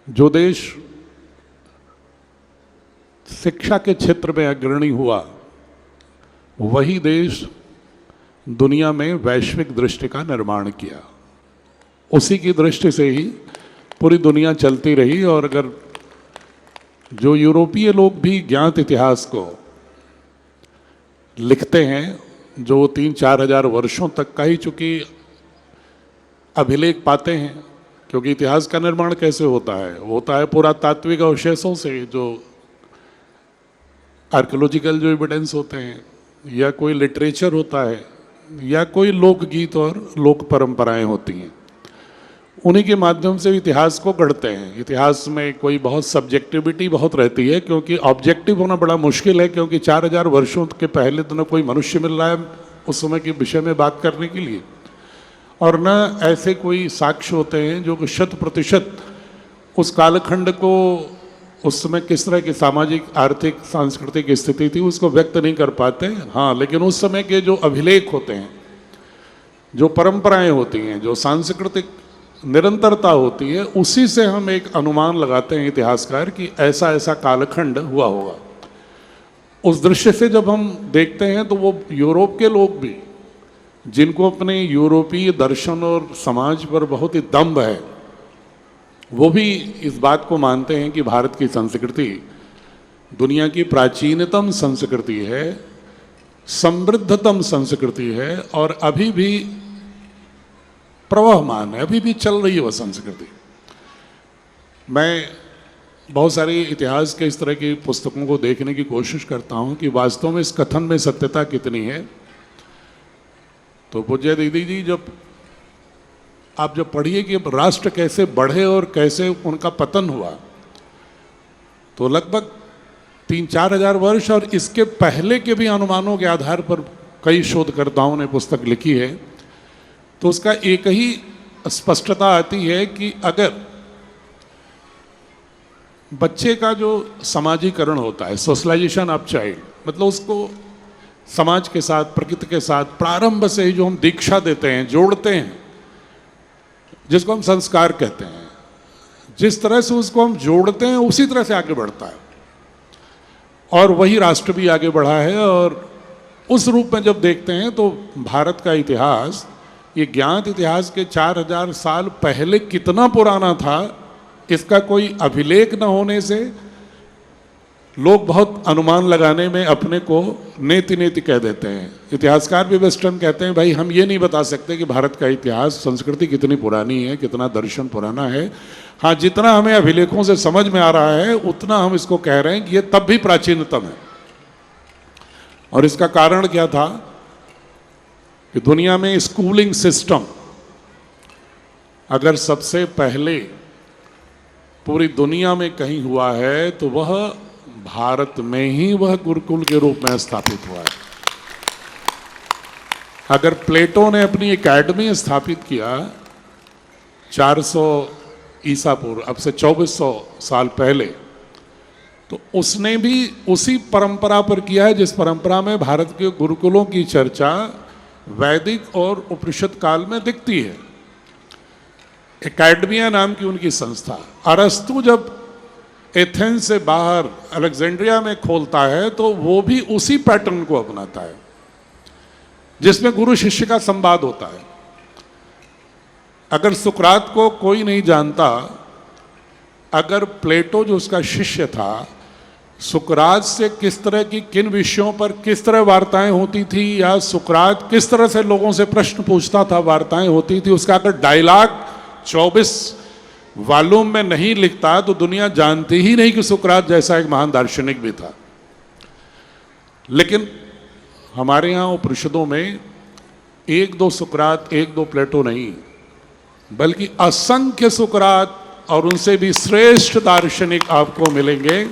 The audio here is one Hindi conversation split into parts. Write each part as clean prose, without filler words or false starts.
जो देश शिक्षा के क्षेत्र में अग्रणी हुआ, वही देश दुनिया में वैश्विक दृष्टि का निर्माण किया। उसी की दृष्टि से ही पूरी दुनिया चलती रही। और अगर जो यूरोपीय लोग भी ज्ञात इतिहास को लिखते हैं, जो 3-4 हजार वर्षों तक का ही चूंकि अभिलेख पाते हैं, क्योंकि इतिहास का निर्माण कैसे होता है पुरातात्विक अवशेषों से, जो आर्कियोलॉजिकल जो एविडेंस होते हैं, या कोई लिटरेचर होता है, या कोई लोकगीत और लोक परंपराएं होती हैं, उन्हीं के माध्यम से इतिहास को गढ़ते हैं। इतिहास में कोई बहुत सब्जेक्टिविटी बहुत रहती है, क्योंकि ऑब्जेक्टिव होना बड़ा मुश्किल है, क्योंकि 4000 वर्षों के पहले तो न कोई मनुष्य मिल रहा है उस समय के विषय में बात करने के लिए, और न ऐसे कोई साक्ष्य होते हैं जो 100% उस कालखंड को, उस समय किस तरह की सामाजिक, आर्थिक, सांस्कृतिक स्थिति थी उसको व्यक्त नहीं कर पाते। हाँ, लेकिन उस समय के जो अभिलेख होते हैं, जो परंपराएं होती हैं, जो सांस्कृतिक निरंतरता होती है, उसी से हम एक अनुमान लगाते हैं इतिहासकार कि ऐसा ऐसा कालखंड हुआ होगा। उस दृश्य से जब हम देखते हैं तो वो यूरोप के लोग भी, जिनको अपने यूरोपीय दर्शन और समाज पर बहुत ही दंभ है, वो भी इस बात को मानते हैं कि भारत की संस्कृति दुनिया की प्राचीनतम संस्कृति है, समृद्धतम संस्कृति है, और अभी भी प्रवाहमान है, अभी भी चल रही है वह संस्कृति। मैं बहुत सारी इतिहास के इस तरह की पुस्तकों को देखने की कोशिश करता हूँ कि वास्तव में इस कथन में सत्यता कितनी है। तो पूज्य दीदी जी, आप जब पढ़िए कि राष्ट्र कैसे बढ़े और कैसे उनका पतन हुआ, तो लगभग 3-4 हजार वर्ष और इसके पहले के भी अनुमानों के आधार पर कई शोधकर्ताओं ने पुस्तक लिखी है। तो उसका एक ही स्पष्टता आती है कि अगर बच्चे का जो समाजीकरण होता है, सोशलाइजेशन ऑफ चाइल्ड, मतलब उसको समाज के साथ, प्रकृति के साथ प्रारंभ से ही जो हम दीक्षा देते हैं, जोड़ते हैं, जिसको हम संस्कार कहते हैं, जिस तरह से उसको हम जोड़ते हैं उसी तरह से आगे बढ़ता है, और वही राष्ट्र भी आगे बढ़ा है। और उस रूप में जब देखते हैं तो भारत का इतिहास, ये ज्ञात इतिहास के 4000 साल पहले कितना पुराना था, इसका कोई अभिलेख न होने से लोग बहुत अनुमान लगाने में अपने को नेति नेति कह देते हैं। इतिहासकार भी वेस्टर्न कहते हैं, भाई हम ये नहीं बता सकते कि भारत का इतिहास, संस्कृति कितनी पुरानी है, कितना दर्शन पुराना है। हाँ, जितना हमें अभिलेखों से समझ में आ रहा है उतना हम इसको कह रहे हैं कि ये तब भी प्राचीनतम है। और इसका कारण क्या था कि दुनिया में स्कूलिंग सिस्टम अगर सबसे पहले पूरी दुनिया में कहीं हुआ है तो वह भारत में ही वह गुरुकुल के रूप में स्थापित हुआ है। अगर प्लेटो ने अपनी एकेडमी स्थापित किया 400 ईसा पूर्व, अब से 2400 साल पहले, तो उसने भी उसी परंपरा पर किया है जिस परंपरा में भारत के गुरुकुलों की चर्चा वैदिक और उपनिषद काल में दिखती है। एकेडमिया नाम की उनकी संस्था, अरस्तु जब एथेंस से बाहर अलेक्जेंड्रिया में खोलता है तो वो भी उसी पैटर्न को अपनाता है, जिसमें गुरु शिष्य का संवाद होता है। अगर सुकरात को कोई नहीं जानता, अगर प्लेटो जो उसका शिष्य था, सुकरात से किस तरह की, किन विषयों पर किस तरह वार्ताएं होती थी, या सुकरात किस तरह से लोगों से प्रश्न पूछता था, वार्ताएं होती थी, उसका अगर डायलॉग 24 वॉल्यूम में नहीं लिखता तो दुनिया जानती ही नहीं कि सुकरात जैसा एक महान दार्शनिक भी था। लेकिन हमारे यहाँ उपनिषदों में 1-2 सुकरात, 1-2 प्लेटो नहीं, बल्कि असंख्य सुकरात और उनसे भी श्रेष्ठ दार्शनिक आपको मिलेंगे,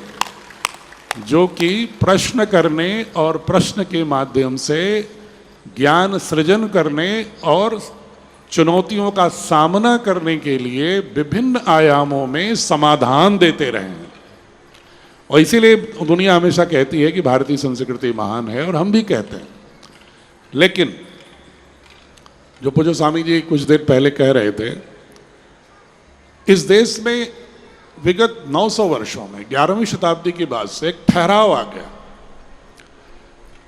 जो कि प्रश्न करने और प्रश्न के माध्यम से ज्ञान सृजन करने और चुनौतियों का सामना करने के लिए विभिन्न आयामों में समाधान देते रहे हैं। और इसीलिए दुनिया हमेशा कहती है कि भारतीय संस्कृति महान है, और हम भी कहते हैं। लेकिन जो पूज्य स्वामी जी कुछ देर पहले कह रहे थे, इस देश में विगत 900 वर्षों में 11वीं शताब्दी के बाद से एक ठहराव आ गया।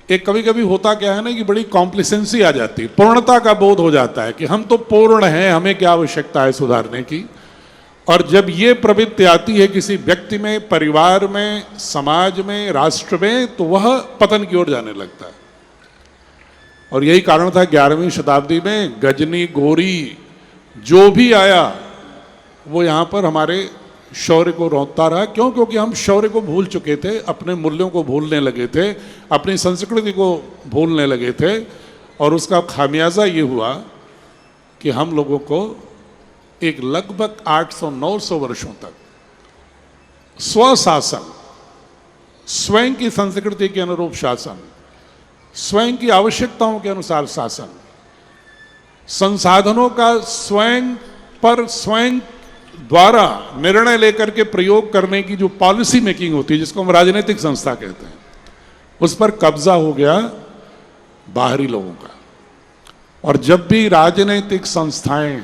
एक कभी कभी होता क्या है ना कि बड़ी कॉम्प्लिसेंसी आ जाती है, पूर्णता का बोध हो जाता है कि हम तो पूर्ण हैं, हमें क्या आवश्यकता है सुधारने की। और जब ये प्रवृत्ति आती है किसी व्यक्ति में, परिवार में, समाज में, राष्ट्र में, तो वह पतन की ओर जाने लगता है। और यही कारण था 11वीं शताब्दी में गजनी, गोरी जो भी आया वो यहाँ पर हमारे शौर्य को रौंदता रहा। क्यों? क्योंकि हम शौर्य को भूल चुके थे, अपने मूल्यों को भूलने लगे थे, अपनी संस्कृति को भूलने लगे थे। और उसका खामियाजा ये हुआ कि हम लोगों को एक लगभग 800-900 वर्षों तक स्वशासन, स्वयं की संस्कृति के अनुरूप शासन, स्वयं की आवश्यकताओं के अनुसार शासन, संसाधनों का स्वयं पर स्वयं द्वारा निर्णय लेकर के प्रयोग करने की जो पॉलिसी मेकिंग होती है, जिसको हम राजनीतिक संस्था कहते हैं, उस पर कब्जा हो गया बाहरी लोगों का। और जब भी राजनीतिक संस्थाएं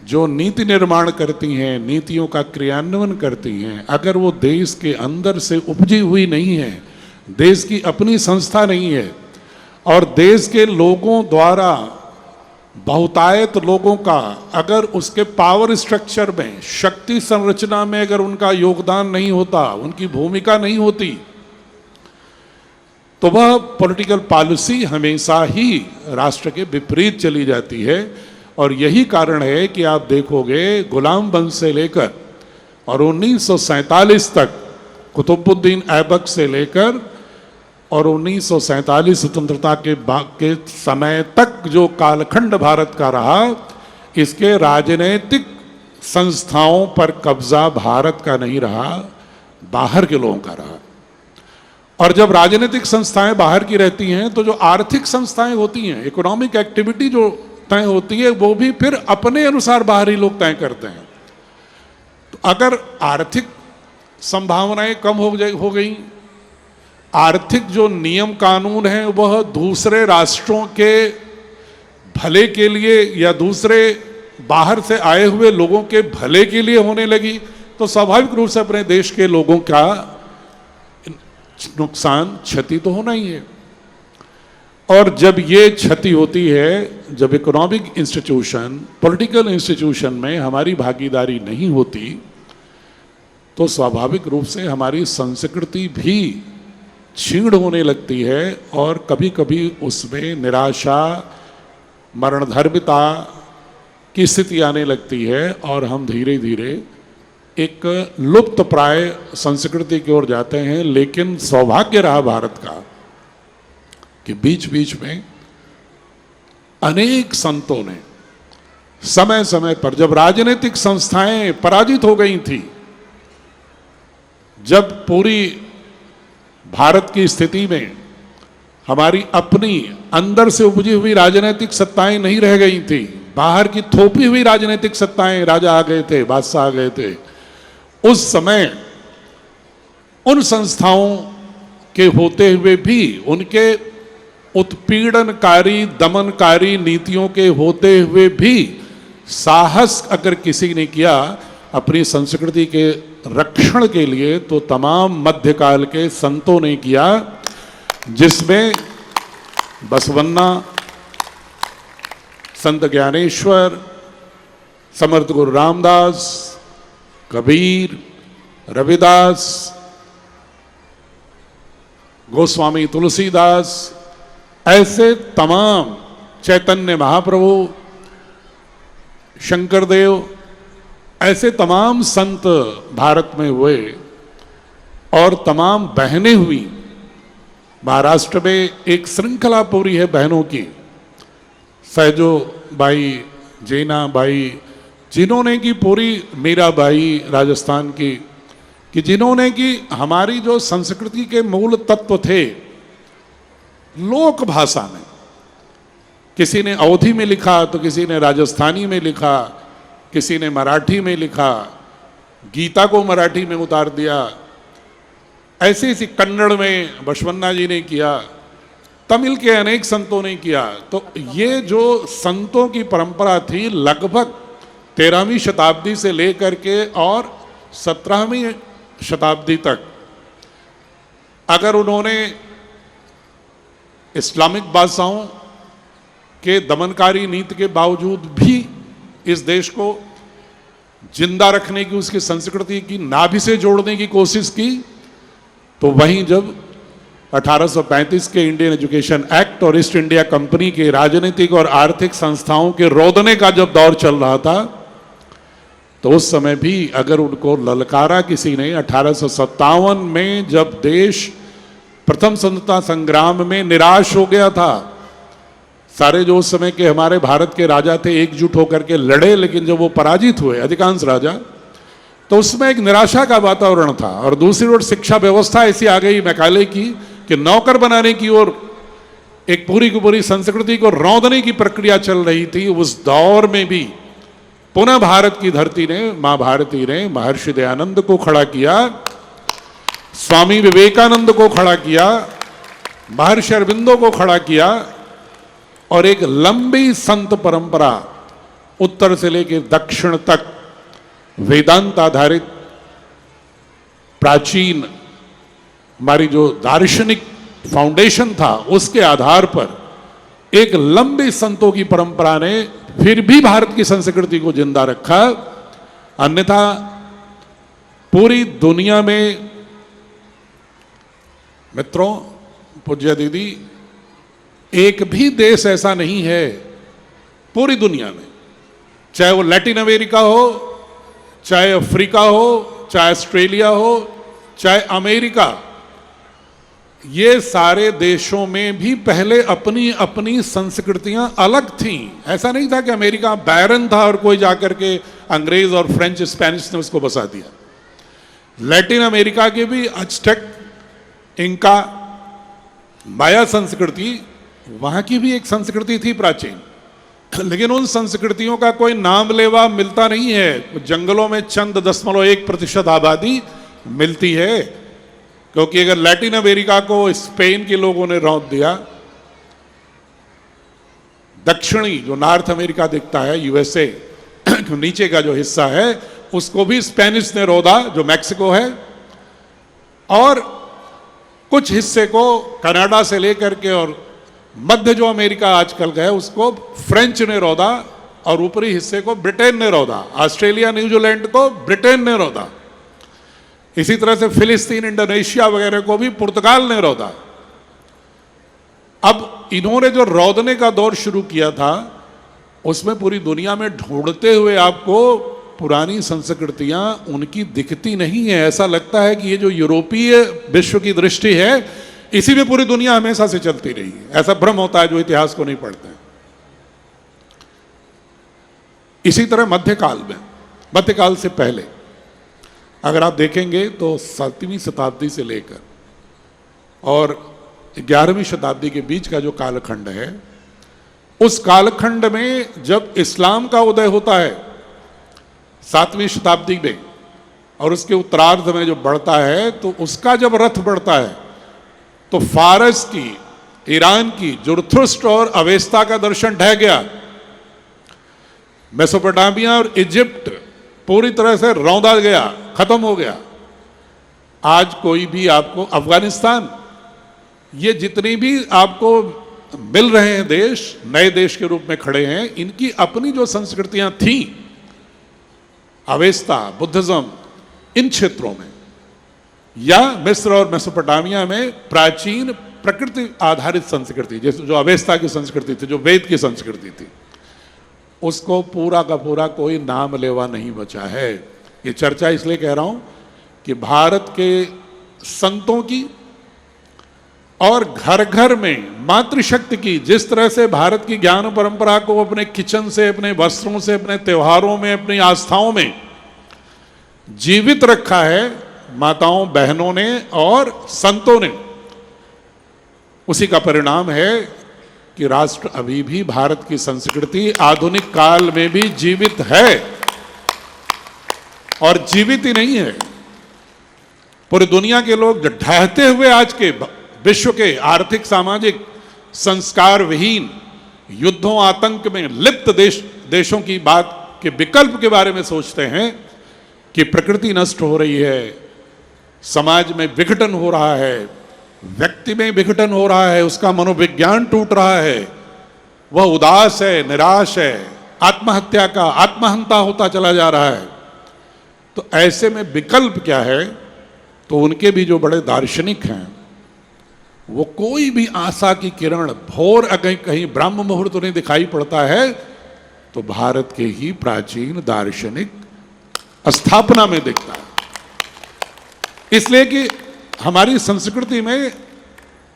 जो नीति निर्माण करती हैं, नीतियों का क्रियान्वयन करती हैं, अगर वो देश के अंदर से उपजी हुई नहीं है, देश की अपनी संस्था नहीं है, और देश के लोगों द्वारा, बहुतायत लोगों का अगर उसके पावर स्ट्रक्चर में, शक्ति संरचना में अगर उनका योगदान नहीं होता, उनकी भूमिका नहीं होती, तो वह पॉलिटिकल पॉलिसी हमेशा ही राष्ट्र के विपरीत चली जाती है। और यही कारण है कि आप देखोगे गुलाम वंश से लेकर और 1947 तक, कुतुबुद्दीन ऐबक से लेकर और 1947 स्वतंत्रता के समय तक जो कालखंड भारत का रहा, इसके राजनीतिक संस्थाओं पर कब्जा भारत का नहीं रहा, बाहर के लोगों का रहा। और जब राजनीतिक संस्थाएं बाहर की रहती हैं, तो जो आर्थिक संस्थाएं होती हैं, इकोनॉमिक एक्टिविटी जो तय होती है, वो भी फिर अपने अनुसार बाहरी लोग तय करते हैं। तो अगर आर्थिक संभावनाएं कम हो गई, आर्थिक जो नियम कानून हैं वह दूसरे राष्ट्रों के भले के लिए या दूसरे बाहर से आए हुए लोगों के भले के लिए होने लगी, तो स्वाभाविक रूप से अपने देश के लोगों का नुकसान, क्षति तो होना ही है। और जब ये क्षति होती है, जब इकोनॉमिक इंस्टीट्यूशन, पॉलिटिकल इंस्टीट्यूशन में हमारी भागीदारी नहीं होती, तो स्वाभाविक रूप से हमारी संस्कृति भी क्षीण होने लगती है। और कभी कभी उसमें निराशा, मरणधर्मिता की स्थिति आने लगती है, और हम धीरे धीरे एक लुप्त प्राय संस्कृति की ओर जाते हैं। लेकिन सौभाग्य रहा भारत का कि बीच बीच में अनेक संतों ने समय समय पर, जब राजनीतिक संस्थाएं पराजित हो गई थी, जब पूरी भारत की स्थिति में हमारी अपनी अंदर से उपजी हुई राजनीतिक सत्ताएं नहीं रह गई थी, बाहर की थोपी हुई राजनीतिक सत्ताएं, राजा आ गए थे, बादशाह आ गए थे, उस समय उन संस्थाओं के होते हुए भी, उनके उत्पीड़नकारी, दमनकारी नीतियों के होते हुए भी साहस अगर किसी ने किया अपनी संस्कृति के रक्षण के लिए, तो तमाम मध्यकाल के संतों ने किया, जिसमें बसवन्ना, संत ज्ञानेश्वर, समर्थ गुरु रामदास, कबीर, रविदास, गोस्वामी तुलसीदास, ऐसे तमाम, चैतन्य महाप्रभु, शंकरदेव, ऐसे तमाम संत भारत में हुए। और तमाम बहनें हुई। महाराष्ट्र में एक श्रृंखला पूरी है बहनों की, सैजो बाई, जेना बाई, जिन्होंने की पूरी, मीराबाई राजस्थान की, कि जिन्होंने की हमारी जो संस्कृति के मूल तत्व थे, लोक भाषा में, किसी ने अवधी में लिखा, तो किसी ने राजस्थानी में लिखा, किसी ने मराठी में लिखा, गीता को मराठी में उतार दिया, ऐसी ऐसी कन्नड़ में बसवन्ना जी ने किया, तमिल के अनेक संतों ने किया। तो ये जो संतों की परंपरा थी, लगभग 13वीं शताब्दी से लेकर के और 17वीं शताब्दी तक अगर उन्होंने इस्लामिक बादशाहों के दमनकारी नीति के बावजूद भी इस देश को जिंदा रखने की, उसकी संस्कृति की नाभि से जोड़ने की कोशिश की, तो वहीं जब 1835 के इंडियन एजुकेशन एक्ट और ईस्ट इंडिया कंपनी के राजनीतिक और आर्थिक संस्थाओं के रोदने का जब दौर चल रहा था, तो उस समय भी अगर उनको ललकारा किसी ने 1857 में जब देश प्रथम स्वतंत्रता संग्राम में निराश हो गया था, सारे जो उस समय के हमारे भारत के राजा थे एकजुट होकर के लड़े, लेकिन जब वो पराजित हुए अधिकांश राजा, तो उसमें एक निराशा का वातावरण था। और दूसरी ओर शिक्षा व्यवस्था ऐसी आ गई मैकाले की कि नौकर बनाने की ओर एक पूरी की पूरी संस्कृति को रौंदने की प्रक्रिया चल रही थी। उस दौर में भी पुनः भारत की धरती ने, मां भारती ने महर्षि दयानंद को खड़ा किया, स्वामी विवेकानंद को खड़ा किया, महर्षि अरविंदो को खड़ा किया, और एक लंबी संत परंपरा उत्तर से लेकर दक्षिण तक वेदांत आधारित प्राचीन हमारी जो दार्शनिक फाउंडेशन था, उसके आधार पर एक लंबी संतों की परंपरा ने फिर भी भारत की संस्कृति को जिंदा रखा। अन्यथा पूरी दुनिया में मित्रों, पूज्य दीदी, एक भी देश ऐसा नहीं है पूरी दुनिया में, चाहे वो लैटिन अमेरिका हो, चाहे अफ्रीका हो, चाहे ऑस्ट्रेलिया हो, चाहे अमेरिका, ये सारे देशों में भी पहले अपनी अपनी संस्कृतियां अलग थीं। ऐसा नहीं था कि अमेरिका बैरन था और कोई जाकर के अंग्रेज और फ्रेंच स्पेनिश ने उसको बसा दिया। लैटिन अमेरिका के भी अज़टेक, इंका, माया संस्कृति, वहां की भी एक संस्कृति थी प्राचीन, लेकिन उन संस्कृतियों का कोई नाम लेवा मिलता नहीं है। जंगलों में चंद 0.1% आबादी मिलती है, क्योंकि अगर लैटिन अमेरिका को स्पेन के लोगों ने रौंद दिया, दक्षिणी जो नॉर्थ अमेरिका दिखता है, यूएसए नीचे का जो हिस्सा है, उसको भी स्पेनिश ने रौदा, जो मैक्सिको है, और कुछ हिस्से को कनाडा से लेकर के और मध्य जो अमेरिका आजकल का है उसको फ्रेंच ने रौदा, और ऊपरी हिस्से को ब्रिटेन ने रौदा। ऑस्ट्रेलिया, न्यूजीलैंड को ब्रिटेन ने रौदा। इसी तरह से फिलिस्तीन, इंडोनेशिया वगैरह को भी पुर्तगाल ने रौदा। अब इन्होंने जो रौदने का दौर शुरू किया था, उसमें पूरी दुनिया में ढूंढते हुए आपको पुरानी संस्कृतियां उनकी दिखती नहीं है। ऐसा लगता है कि ये जो यूरोपीय विश्व की दृष्टि है, इसी में पूरी दुनिया हमेशा से चलती रही है। ऐसा भ्रम होता है जो इतिहास को नहीं पढ़ते हैं। इसी तरह मध्यकाल से पहले अगर आप देखेंगे तो 7वीं शताब्दी से लेकर और 11वीं शताब्दी के बीच का जो कालखंड है, उस कालखंड में जब इस्लाम का उदय होता है 7वीं शताब्दी में, और उसके उत्तरार्ध में जो बढ़ता है, तो उसका जब रथ बढ़ता है तो फारस की, ईरान की जुरथुस्ट्र और अवेस्ता का दर्शन ढह गया। मेसोपोटामिया और इजिप्ट पूरी तरह से रौंदा गया, खत्म हो गया। आज कोई भी आपको, अफगानिस्तान, ये जितनी भी आपको मिल रहे हैं देश, नए देश के रूप में खड़े हैं, इनकी अपनी जो संस्कृतियां थी, अवेस्ता, बुद्धिज्म, इन क्षेत्रों में, या मिस्र और मेसोपोटामिया में प्राचीन प्रकृति आधारित संस्कृति, जैसे जो अवेस्ता की संस्कृति थी, जो वेद की संस्कृति थी, उसको पूरा का पूरा कोई नाम लेवा नहीं बचा है। ये चर्चा इसलिए कह रहा हूं कि भारत के संतों की और घर घर में मातृशक्ति की, जिस तरह से भारत की ज्ञान परंपरा को अपने किचन से, अपने वस्त्रों से, अपने त्योहारों में, अपनी आस्थाओं में जीवित रखा है माताओं, बहनों ने और संतों ने, उसी का परिणाम है कि राष्ट्र अभी भी, भारत की संस्कृति आधुनिक काल में भी जीवित है। और जीवित ही नहीं है, पूरी दुनिया के लोग जो ढहते हुए आज के विश्व के आर्थिक, सामाजिक, संस्कार विहीन, युद्धों, आतंक में लिप्त देशों की बात के विकल्प के बारे में सोचते हैं कि प्रकृति नष्ट हो रही है, समाज में विघटन हो रहा है, व्यक्ति में विघटन हो रहा है, उसका मनोविज्ञान टूट रहा है, वह उदास है, निराश है, आत्महत्या का आत्महंता होता चला जा रहा है, तो ऐसे में विकल्प क्या है? तो उनके भी जो बड़े दार्शनिक हैं वो कोई भी आशा की किरण भोर अगर कहीं ब्रह्म मुहूर्त उन्हें दिखाई पड़ता है तो भारत के ही प्राचीन दार्शनिक स्थापना में दिखता है। इसलिए कि हमारी संस्कृति में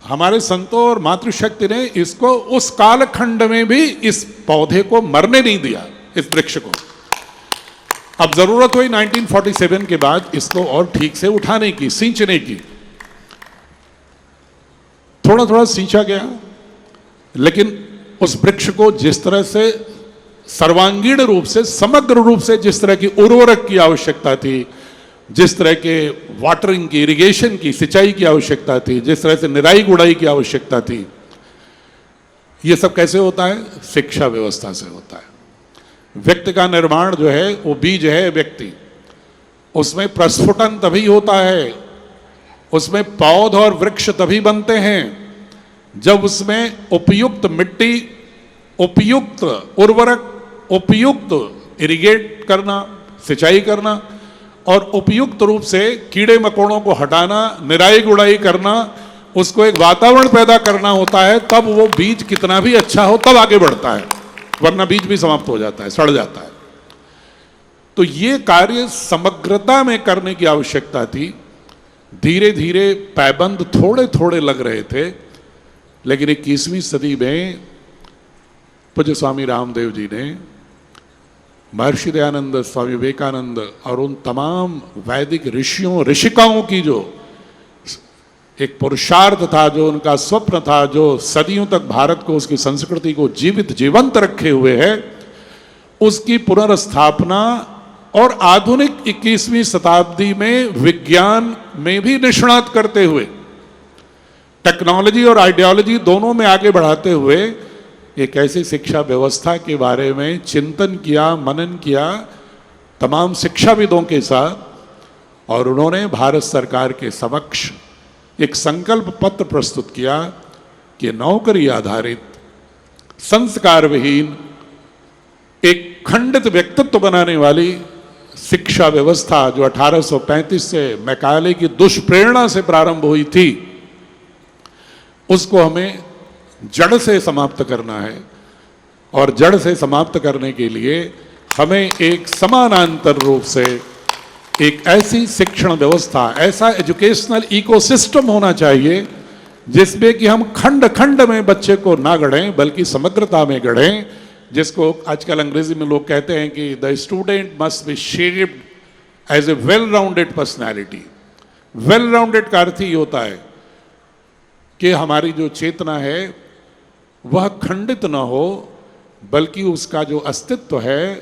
हमारे संतों और मातृशक्ति ने इसको उस कालखंड में भी इस पौधे को मरने नहीं दिया, इस वृक्ष को। अब जरूरत हुई 1947 के बाद इसको और ठीक से उठाने की, सींचने की। थोड़ा थोड़ा सींचा गया, लेकिन उस वृक्ष को जिस तरह से सर्वांगीण रूप से, समग्र रूप से जिस तरह की उर्वरक की आवश्यकता थी, जिस तरह के वाटरिंग की, इरिगेशन की, सिंचाई की आवश्यकता थी, जिस तरह से निराई गुड़ाई की आवश्यकता थी, ये सब कैसे होता है? शिक्षा व्यवस्था से होता है। व्यक्ति का निर्माण जो है वो बीज है व्यक्ति, उसमें प्रस्फुटन तभी होता है, उसमें पौध और वृक्ष तभी बनते हैं जब उसमें उपयुक्त मिट्टी, उपयुक्त उर्वरक, उपयुक्त इरिगेट करना, सिंचाई करना और उपयुक्त रूप से कीड़े मकोड़ों को हटाना, निराई गुड़ाई करना, उसको एक वातावरण पैदा करना होता है। तब वो बीज कितना भी अच्छा हो तब आगे बढ़ता है, वरना बीज भी समाप्त हो जाता है, सड़ जाता है। तो ये कार्य समग्रता में करने की आवश्यकता थी। धीरे धीरे पैबंद थोड़े थोड़े लग रहे थे, लेकिन 21वीं सदी में पूज्य स्वामी रामदेव जी ने, महर्षि दयानंद, स्वामी विवेकानंद और उन तमाम वैदिक ऋषियों ऋषिकाओं की जो एक पुरुषार्थ था, जो उनका स्वप्न था, जो सदियों तक भारत को, उसकी संस्कृति को जीवंत रखे हुए है, उसकी पुनर्स्थापना और आधुनिक 21वीं शताब्दी में विज्ञान में भी निष्णात करते हुए, टेक्नोलॉजी और आइडियोलॉजी दोनों में आगे बढ़ाते हुए एक ऐसी शिक्षा व्यवस्था के बारे में चिंतन किया, मनन किया तमाम शिक्षाविदों के साथ, और उन्होंने भारत सरकार के समक्ष एक संकल्प पत्र प्रस्तुत किया कि नौकरी आधारित, संस्कार विहीन, एक खंडित व्यक्तित्व बनाने वाली शिक्षा व्यवस्था जो 1835 से मैकाले की दुष्प्रेरणा से प्रारंभ हुई थी, उसको हमें जड़ से समाप्त करना है। और जड़ से समाप्त करने के लिए हमें एक समानांतर रूप से एक ऐसी शिक्षण व्यवस्था, ऐसा एजुकेशनल इकोसिस्टम होना चाहिए जिसमें कि हम खंड खंड में बच्चे को ना गढ़ें बल्कि समग्रता में गढ़ें, जिसको आजकल अंग्रेजी में लोग कहते हैं कि the student must be shaped as a well rounded personality. Well rounded का अर्थ ही होता है कि हमारी जो चेतना है वह खंडित न हो, बल्कि उसका जो अस्तित्व है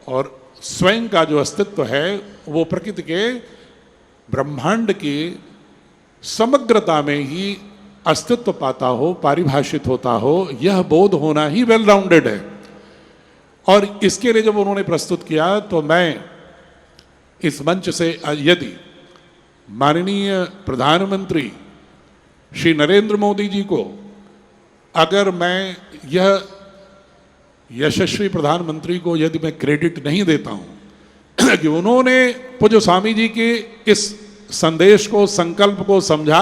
और स्वयं का जो अस्तित्व है वो प्रकृति के, ब्रह्मांड की समग्रता में ही अस्तित्व पाता हो, पारिभाषित होता हो। यह बोध होना ही वेल राउंडेड है। और इसके लिए जब उन्होंने प्रस्तुत किया तो मैं इस मंच से, यदि माननीय प्रधानमंत्री श्री नरेंद्र मोदी जी को अगर मैं यह यशस्वी प्रधानमंत्री को यदि मैं क्रेडिट नहीं देता हूं कि उन्होंने पूज्य स्वामी जी के इस संदेश को, संकल्प को समझा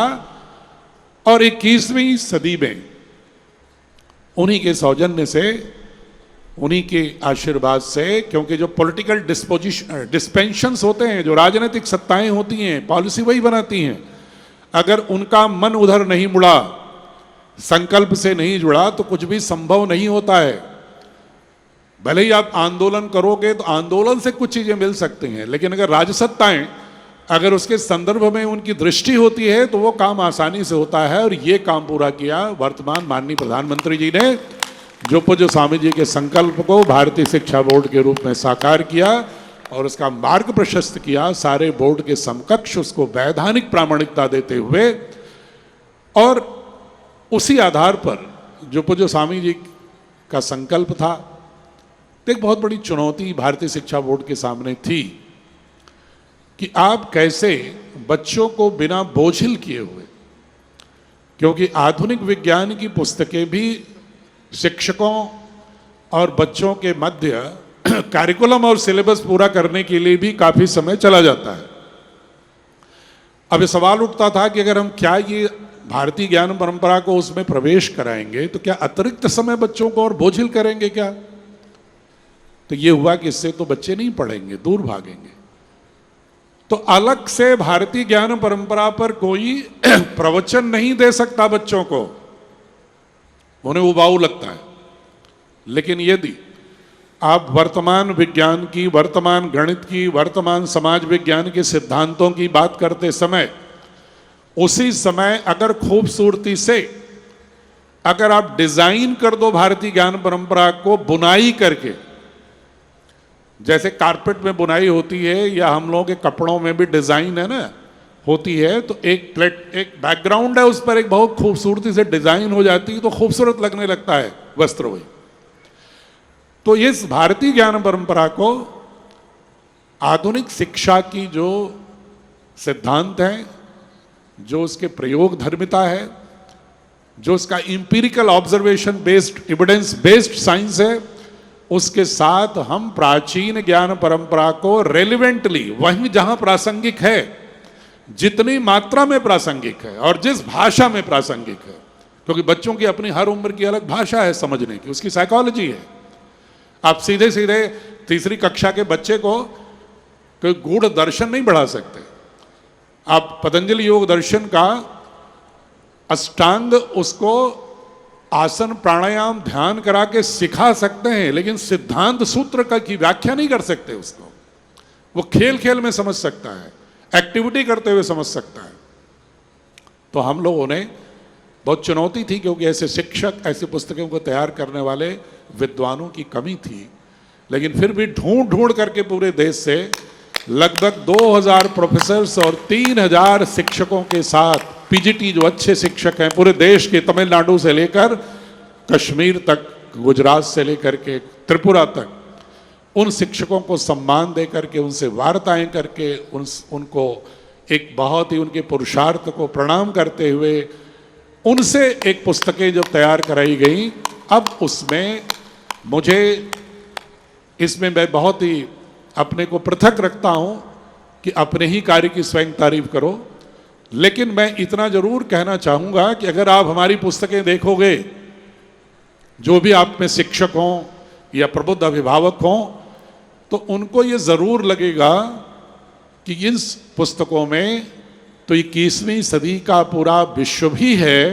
और 21वीं सदी में उन्हीं के सौजन्य से, उन्हीं के आशीर्वाद से, क्योंकि जो पॉलिटिकल डिस्पेंशंस होते हैं, जो राजनीतिक सत्ताएं होती हैं, पॉलिसी वही बनाती हैं, अगर उनका मन उधर नहीं मुड़ा, संकल्प से नहीं जुड़ा, तो कुछ भी संभव नहीं होता है। भले ही आप आंदोलन करोगे तो आंदोलन से कुछ चीजें मिल सकती हैं, लेकिन अगर राजसत्ताएं, अगर उसके संदर्भ में उनकी दृष्टि होती है तो वो काम आसानी से होता है। और ये काम पूरा किया वर्तमान माननीय प्रधानमंत्री जी ने, जो पूज्य स्वामी जी के संकल्प को भारतीय शिक्षा बोर्ड के रूप में साकार किया और उसका मार्ग प्रशस्त किया, सारे बोर्ड के समकक्ष उसको वैधानिक प्रामाणिकता देते हुए। और उसी आधार पर जो पूज्य स्वामी जी का संकल्प था, तो एक बहुत बड़ी चुनौती भारतीय शिक्षा बोर्ड के सामने थी कि आप कैसे बच्चों को बिना बोझिल किए हुए, क्योंकि आधुनिक विज्ञान की पुस्तकें भी शिक्षकों और बच्चों के मध्य कार्यकुलम और सिलेबस पूरा करने के लिए भी काफी समय चला जाता है। अब ये सवाल उठता था कि अगर हम क्या ये भारतीय ज्ञान परंपरा को उसमें प्रवेश कराएंगे तो क्या अतिरिक्त समय बच्चों को और बोझिल करेंगे क्या? तो ये हुआ कि इससे तो बच्चे नहीं पढ़ेंगे, दूर भागेंगे। तो अलग से भारतीय ज्ञान परंपरा पर कोई प्रवचन नहीं दे सकता बच्चों को, उन्हें उबाऊ लगता है। लेकिन यदि आप वर्तमान विज्ञान की, वर्तमान गणित की, वर्तमान समाज विज्ञान के सिद्धांतों की बात करते समय उसी समय अगर खूबसूरती से अगर आप डिजाइन कर दो भारतीय ज्ञान परंपरा को बुनाई करके, जैसे कारपेट में बुनाई होती है या हम लोगों के कपड़ों में भी डिजाइन है ना होती है, तो एक प्लेट, एक बैकग्राउंड है, उस पर एक बहुत खूबसूरती से डिजाइन हो जाती है तो खूबसूरत लगने लगता है वस्त्र वही। तो इस भारतीय ज्ञान परंपरा को आधुनिक शिक्षा की जो सिद्धांत है, जो उसके प्रयोग धर्मिता है, जो उसका empirical observation based, evidence based science है, उसके साथ हम प्राचीन ज्ञान परंपरा को रेलिवेंटली, वहीं जहां प्रासंगिक है, जितनी मात्रा में प्रासंगिक है और जिस भाषा में प्रासंगिक है, क्योंकि बच्चों की अपनी हर उम्र की अलग भाषा है समझने की, उसकी साइकोलॉजी है। आप सीधे सीधे तीसरी कक्षा के बच्चे को कोई गूढ़ दर्शन नहीं बढ़ा सकते। आप पतंजलि योग दर्शन का अष्टांग उसको आसन प्राणायाम ध्यान करा के सिखा सकते हैं, लेकिन सिद्धांत सूत्र का की व्याख्या नहीं कर सकते उसको। वो खेल खेल में समझ सकता है, एक्टिविटी करते हुए समझ सकता है। तो हम लोगों ने बहुत चुनौती थी, क्योंकि ऐसे शिक्षक, ऐसी पुस्तकों को तैयार करने वाले विद्वानों की कमी थी। लेकिन फिर भी ढूंढ ढूंढ करके पूरे देश से लगभग 2000 प्रोफेसर्स और 3000 शिक्षकों के साथ पीजीटी, जो अच्छे शिक्षक हैं पूरे देश के, तमिलनाडु से लेकर कश्मीर तक, गुजरात से लेकर के त्रिपुरा तक, उन शिक्षकों को सम्मान दे करके, उनसे वार्ताएं करके, उनको एक बहुत ही उनके पुरुषार्थ को प्रणाम करते हुए उनसे एक पुस्तकें जब तैयार कराई गई, अब उसमें मुझे, इसमें मैं बहुत ही अपने को पृथक रखता हूं कि अपने ही कार्य की स्वयं तारीफ करो। लेकिन मैं इतना जरूर कहना चाहूंगा कि अगर आप हमारी पुस्तकें देखोगे, जो भी आप में शिक्षक हों या प्रबुद्ध अभिभावक हों, तो उनको ये जरूर लगेगा कि इन पुस्तकों में तो 21वीं सदी का पूरा विश्व भी है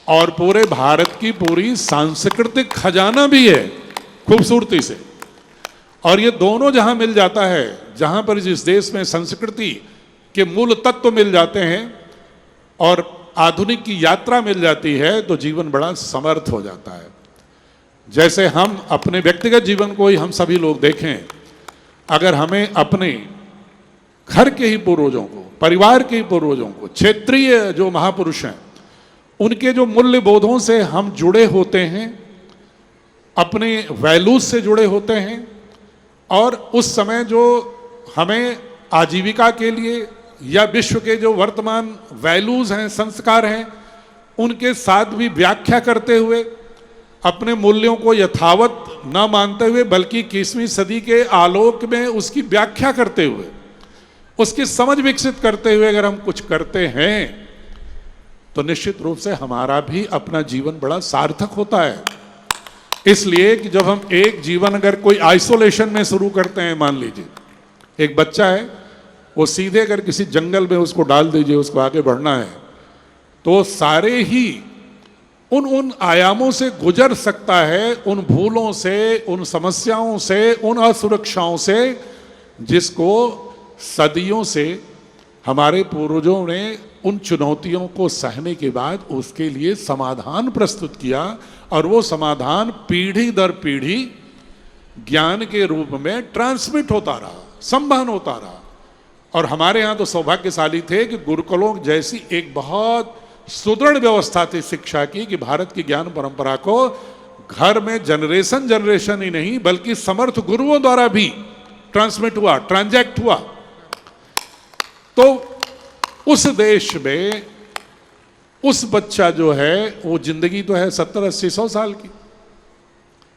और पूरे भारत की पूरी सांस्कृतिक खजाना भी है खूबसूरती से। और ये दोनों जहां मिल जाता है, जहां पर जिस देश में संस्कृति के मूल तत्व मिल जाते हैं और आधुनिक की यात्रा मिल जाती है, तो जीवन बड़ा समर्थ हो जाता है। जैसे हम अपने व्यक्तिगत जीवन को ही हम सभी लोग देखें, अगर हमें अपने घर के ही पूर्वजों को, परिवार के ही पूर्वजों को, क्षेत्रीय जो महापुरुष हैं, उनके जो मूल्य बोधों से हम जुड़े होते हैं, अपने वैल्यूज से जुड़े होते हैं, और उस समय जो हमें आजीविका के लिए या विश्व के जो वर्तमान वैल्यूज हैं, संस्कार हैं, उनके साथ भी व्याख्या करते हुए, अपने मूल्यों को यथावत न मानते हुए बल्कि 21वीं सदी के आलोक में उसकी व्याख्या करते हुए, उसकी समझ विकसित करते हुए अगर हम कुछ करते हैं, तो निश्चित रूप से हमारा भी अपना जीवन बड़ा सार्थक होता है। इसलिए कि जब हम एक जीवन अगर कोई आइसोलेशन में शुरू करते हैं, मान लीजिए एक बच्चा है, वो सीधे अगर किसी जंगल में उसको डाल दीजिए, उसको आगे बढ़ना है, तो सारे ही उन आयामों से गुजर सकता है, उन भूलों से, उन समस्याओं से, उन असुरक्षाओं से, जिसको सदियों से हमारे पूर्वजों ने उन चुनौतियों को सहने के बाद उसके लिए समाधान प्रस्तुत किया, और वो समाधान पीढ़ी दर पीढ़ी ज्ञान के रूप में ट्रांसमिट होता रहा, संवहन होता रहा। और हमारे यहाँ तो सौभाग्यशाली थे कि गुरुकुलों जैसी एक बहुत सुदृढ़ व्यवस्था थी शिक्षा की, कि भारत की ज्ञान परंपरा को घर में जनरेशन जनरेशन ही नहीं बल्कि समर्थ गुरुओं द्वारा भी ट्रांसमिट हुआ, ट्रांजैक्ट हुआ। तो उस देश में उस बच्चा जो है वो जिंदगी तो है 70, 80, 100 साल की,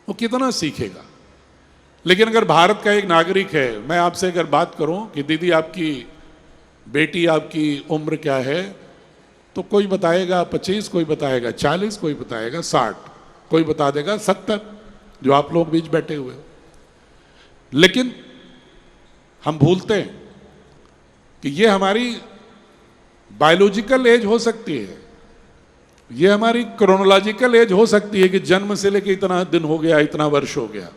वो कितना सीखेगा। लेकिन अगर भारत का एक नागरिक है, मैं आपसे अगर बात करूं कि दीदी आपकी बेटी आपकी उम्र क्या है, तो कोई बताएगा 25, कोई बताएगा 40, कोई बताएगा 60, कोई बता देगा 70, जो आप लोग बीच बैठे हुए हो। लेकिन हम भूलते हैं कि ये हमारी बायोलॉजिकल एज हो सकती है, ये हमारी क्रोनोलॉजिकल एज हो सकती है कि जन्म से लेकर इतना दिन हो गया, इतना वर्ष हो गया,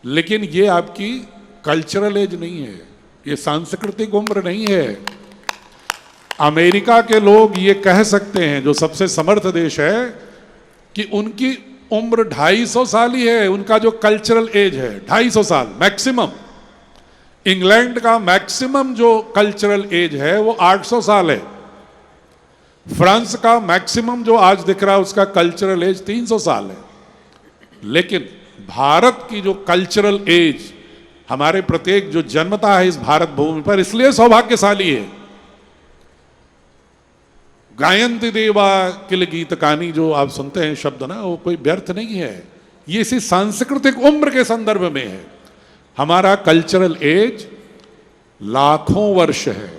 लेकिन ये आपकी कल्चरल एज नहीं है, ये सांस्कृतिक उम्र नहीं है। अमेरिका के लोग ये कह सकते हैं, जो सबसे समर्थ देश है, कि उनकी उम्र 250 साल ही है, उनका जो कल्चरल एज है 250 साल मैक्सिमम। इंग्लैंड का मैक्सिमम जो कल्चरल एज है वो 800 साल है। फ्रांस का मैक्सिमम जो आज दिख रहा है उसका कल्चरल एज 300 साल है। लेकिन भारत की जो कल्चरल एज, हमारे प्रत्येक जो जन्मता है इस भारत भूमि पर, इसलिए सौभाग्यशाली है। गायन्ति देवा किल गीत कानी जो आप सुनते हैं शब्द ना, वो कोई व्यर्थ नहीं है, ये इसी सांस्कृतिक उम्र के संदर्भ में है। हमारा कल्चरल एज लाखों वर्ष है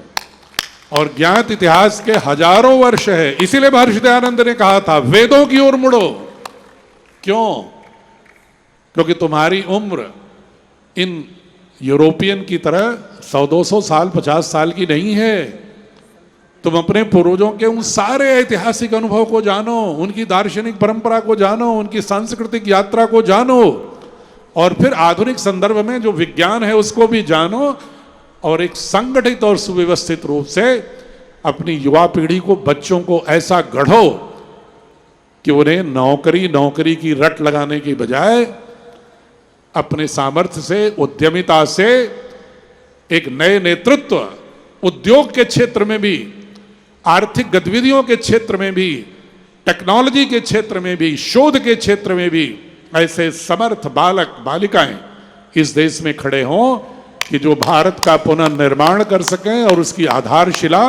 और ज्ञात इतिहास के हजारों वर्ष है। इसीलिए महर्षि दयानंद ने कहा था वेदों की ओर मुड़ो। क्यों? क्योंकि तुम्हारी उम्र इन यूरोपियन की तरह 100-200 साल 50 साल की नहीं है। तुम अपने पूर्वजों के उन सारे ऐतिहासिक अनुभव को जानो, उनकी दार्शनिक परंपरा को जानो, उनकी सांस्कृतिक यात्रा को जानो, और फिर आधुनिक संदर्भ में जो विज्ञान है उसको भी जानो, और एक संगठित और सुव्यवस्थित रूप से अपनी युवा पीढ़ी को, बच्चों को ऐसा गढ़ो कि उन्हें नौकरी की रट लगाने की बजाय अपने सामर्थ्य से, उद्यमिता से एक नए नेतृत्व, उद्योग के क्षेत्र में भी, आर्थिक गतिविधियों के क्षेत्र में भी, टेक्नोलॉजी के क्षेत्र में भी, शोध के क्षेत्र में भी ऐसे समर्थ बालक बालिकाएं इस देश में खड़े हों कि जो भारत का पुनर्निर्माण कर सकें और उसकी आधारशिला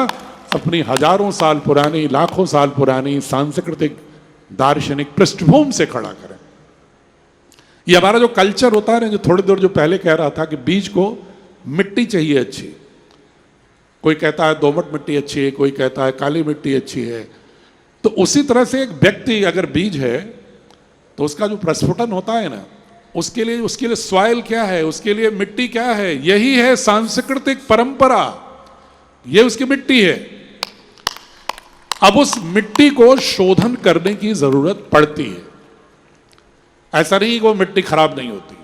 अपनी हजारों साल पुरानी, लाखों साल पुरानी सांस्कृतिक दार्शनिक पृष्ठभूमि से खड़ा करें। ये हमारा जो कल्चर होता है ना, जो थोड़ी देर जो पहले कह रहा था कि बीज को मिट्टी चाहिए अच्छी, कोई कहता है दोमट मिट्टी अच्छी है, कोई कहता है काली मिट्टी अच्छी है, तो उसी तरह से एक व्यक्ति अगर बीज है तो उसका जो प्रस्फुटन होता है ना, उसके लिए सॉइल क्या है, उसके लिए मिट्टी क्या है, यही है सांस्कृतिक परंपरा, ये उसकी मिट्टी है। अब उस मिट्टी को शोधन करने की जरूरत पड़ती है। ऐसा नहीं कि वो मिट्टी खराब नहीं होती,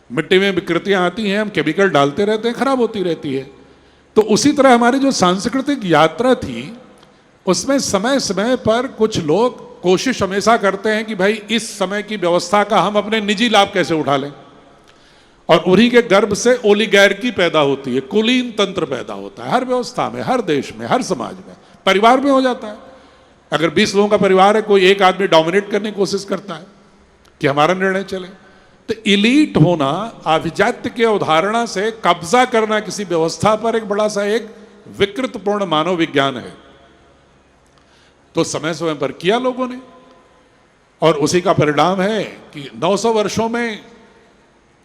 मिट्टी में विकृतियां आती हैं, हम केमिकल डालते रहते हैं, खराब होती रहती है। तो उसी तरह हमारी जो सांस्कृतिक यात्रा थी उसमें समय समय पर कुछ लोग कोशिश हमेशा करते हैं कि भाई इस समय की व्यवस्था का हम अपने निजी लाभ कैसे उठा लें, और उन्हीं के गर्भ से ओलिगैर्की पैदा होती है, कुलीन तंत्र पैदा होता है। हर व्यवस्था में, हर देश में, हर समाज में, परिवार में हो जाता है। अगर 20 लोगों का परिवार है, कोई एक आदमी डोमिनेट करने की कोशिश करता है कि हमारा निर्णय चले। तो इलीट होना, आभिजात्य की अवधारणा से कब्जा करना किसी व्यवस्था पर एक बड़ा सा एक विकृतपूर्ण मानव विज्ञान है। तो समय समय पर किया लोगों ने, और उसी का परिणाम है कि 900 वर्षों में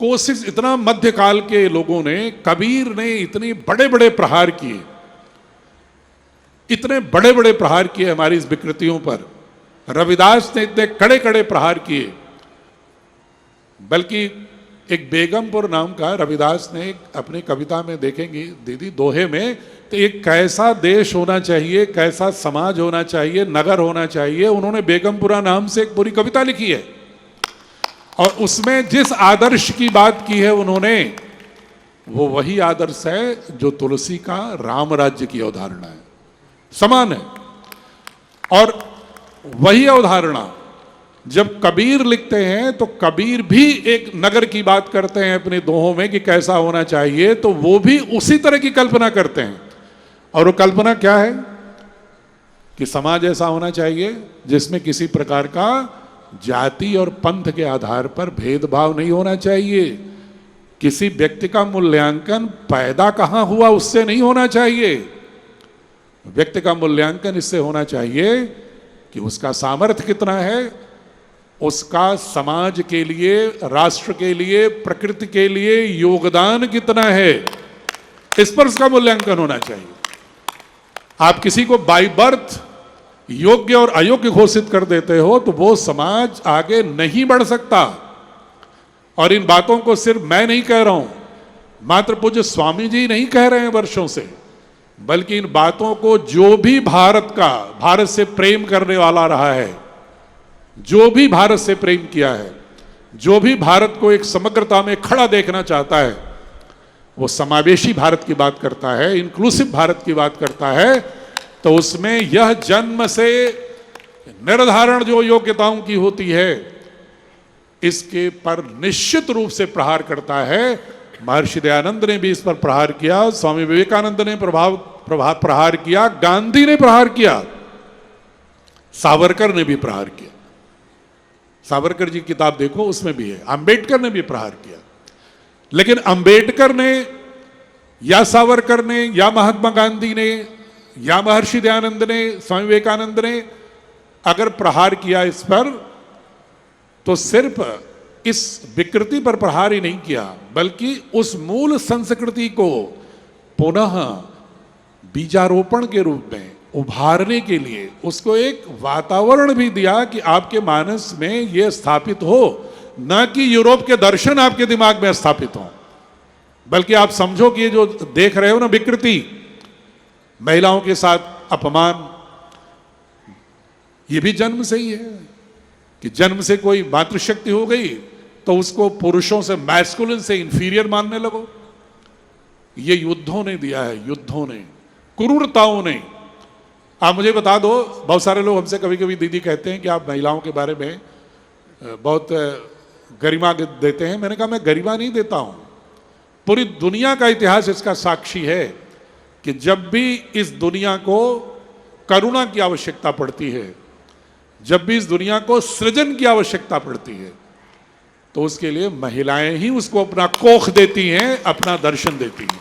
कोशिश, इतना मध्यकाल के लोगों ने, कबीर ने इतने बड़े बड़े प्रहार किए, इतने बड़े बड़े प्रहार किए हमारी इस विकृतियों पर। रविदास ने इतने कड़े कड़े प्रहार किए, बल्कि एक बेगमपुर नाम का रविदास ने अपनी कविता में देखेंगी दीदी, दोहे में, तो एक कैसा देश होना चाहिए, कैसा समाज होना चाहिए, नगर होना चाहिए, उन्होंने बेगमपुरा नाम से एक पूरी कविता लिखी है। और उसमें जिस आदर्श की बात की है उन्होंने, वो वही आदर्श है जो तुलसी का राम राज्य की अवधारणा है, समान है। और वही अवधारणा जब कबीर लिखते हैं तो कबीर भी एक नगर की बात करते हैं अपने दोहों में कि कैसा होना चाहिए, तो वो भी उसी तरह की कल्पना करते हैं। और वो कल्पना क्या है कि समाज ऐसा होना चाहिए जिसमें किसी प्रकार का जाति और पंथ के आधार पर भेदभाव नहीं होना चाहिए। किसी व्यक्ति का मूल्यांकन पैदा कहाँ हुआ उससे नहीं होना चाहिए। व्यक्ति का मूल्यांकन इससे होना चाहिए कि उसका सामर्थ्य कितना है, उसका समाज के लिए, राष्ट्र के लिए, प्रकृति के लिए योगदान कितना है, इस पर उसका मूल्यांकन होना चाहिए। आप किसी को बाय बर्थ योग्य और अयोग्य घोषित कर देते हो तो वो समाज आगे नहीं बढ़ सकता। और इन बातों को सिर्फ मैं नहीं कह रहा हूं, मात्र पूज्य स्वामी जी नहीं कह रहे हैं वर्षों से, बल्कि इन बातों को जो भी भारत से प्रेम करने वाला रहा है, जो भी भारत से प्रेम किया है, जो भी भारत को एक समग्रता में खड़ा देखना चाहता है, वो समावेशी भारत की बात करता है, इंक्लूसिव भारत की बात करता है। तो उसमें यह जन्म से निर्धारण जो योग्यताओं की होती है, इसके पर निश्चित रूप से प्रहार करता है। महर्षि दयानंद ने भी इस पर प्रहार किया, स्वामी विवेकानंद ने प्रहार किया, गांधी ने प्रहार किया, सावरकर ने भी प्रहार किया। सावरकर जी की किताब देखो, उसमें भी है। अंबेडकर ने भी प्रहार किया। लेकिन अंबेडकर ने या सावरकर ने या महात्मा गांधी ने या महर्षि दयानंद ने, स्वामी विवेकानंद ने अगर प्रहार किया इस पर, तो सिर्फ इस विकृति पर प्रहार ही नहीं किया, बल्कि उस मूल संस्कृति को पुनः बीजारोपण के रूप में उभारने के लिए उसको एक वातावरण भी दिया कि आपके मानस में यह स्थापित हो, न कि यूरोप के दर्शन आपके दिमाग में स्थापित हो, बल्कि आप समझो कि ये जो देख रहे हो ना विकृति, महिलाओं के साथ अपमान, ये भी जन्म से ही है कि जन्म से कोई मातृशक्ति हो गई तो उसको पुरुषों से, मैस्कुलिन से इंफीरियर मानने लगो। ये युद्धों ने दिया है, युद्धों ने, क्रूरताओं ने। आप मुझे बता दो, बहुत सारे लोग हमसे कभी कभी दीदी कहते हैं कि आप महिलाओं के बारे में बहुत गरिमा देते हैं। मैंने कहा मैं गरिमा नहीं देता हूं, पूरी दुनिया का इतिहास इसका साक्षी है कि जब भी इस दुनिया को करुणा की आवश्यकता पड़ती है, जब भी इस दुनिया को सृजन की आवश्यकता पड़ती है, तो उसके लिए महिलाएं ही उसको अपना कोख देती हैं, अपना दर्शन देती हैं।